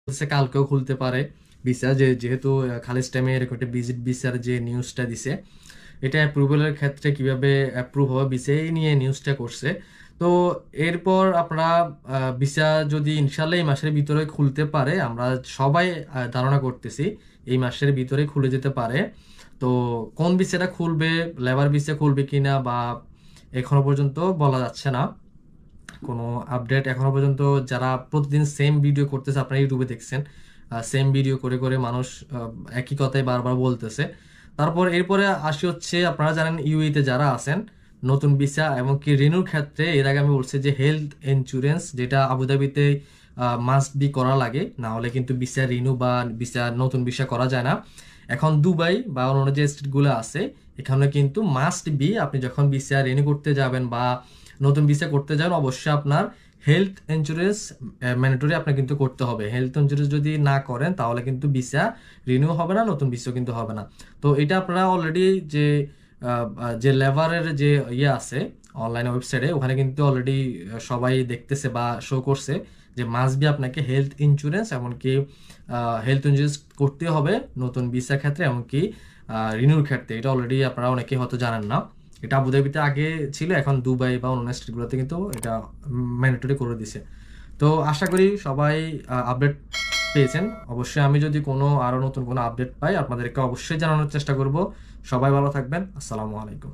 কালকেও খুলতে পারে ভিসা, যেহেতু খালিজ টাইমে এরকম একটা ভিজিট ভিসার যে নিউজটা দিছে, এটা অ্যাপ্রুভালের ক্ষেত্রে কিভাবে অ্যাপ্রুভ হবে ভিসা এই নিয়ে নিউজটা করছে। তো এরপর আপনারা ভিসা যদি ইনশাল্লাহ এই মাসের ভিতরে খুলতে পারে, আমরা সবাই ধারণা করতেছি এই মাসের ভিতরে খুলে যেতে পারে। তো কোন ভিসাটা খুলবে, লেবার ভিসা খুলবে কিনা বা এখনো পর্যন্ত বলা যাচ্ছে না, কোনো আপডেট এখনো পর্যন্ত। যারা প্রতিদিন সেম ভিডিও করতেছে, আপনারা ইউটিউবে দেখছেন সেম ভিডিও করে করে মানুষ একই কথাই বারবার বলতেছে। তারপর এরপরে আসি হচ্ছে, আপনারা জানেন ইউইতে যারা আছেন নতুন ভিসা এবং কি রিনিউর ক্ষেত্রে এর আগে আমি বলছি যে হেলথ ইন্স্যুরেন্স যেটা আবুধাবিতে মাস্ট বি করা লাগে, না হলে কিন্তু ভিসা রিনিউ বা ভিসা নতুন ভিসা করা যায় না। এখন দুবাই বা অন্য যে স্টেটগুলো আছে এখানে কিন্তু মাস্ট বি, আপনি যখন ভিসা রিনিউ করতে যাবেন বা নতুন ভিসা করতে যান অবশ্যই আপনার হেলথ ইন্স্যুরেন্স ম্যান্ডেটরি আপনার কিন্তু করতে হবে। হেলথ ইন্স্যুরেন্স যদি না করেন তাহলে কিন্তু ভিসা রিনিউ হবে না, নতুন ভিসা কিন্তু হবে না। তো এটা আপনারা অলরেডি যে লেবারের যে ইয়ে আছে অনলাইন ওয়েবসাইটে, ওখানে কিন্তু অলরেডি সবাই দেখতেছে বা শো করছে যে মাস্ট বি আপনাকে হেলথ ইন্স্যুরেন্স, এমনকি হেলথ ইন্স্যুরেন্স করতে হবে নতুন ভিসা ক্ষেত্রে এমনকি রিনিউর ক্ষেত্রে। এটা অলরেডি আপনারা অনেকে হয়তো জানেন না, এটা আবুধাবিতে আগে ছিল, এখন দুবাই বা অন্য স্টেটগুলোতে কিন্তু এটা ম্যান্ডেটরি করে দিছে। তো আশা করি সবাই আপডেট পেয়েছেন। অবশ্যই আমি যদি কোনো আরো নতুন কোনো আপডেট পাই আপনাদেরকে অবশ্যই জানানোর চেষ্টা করব। সবাই ভালো থাকবেন। আসসালামু আলাইকুম।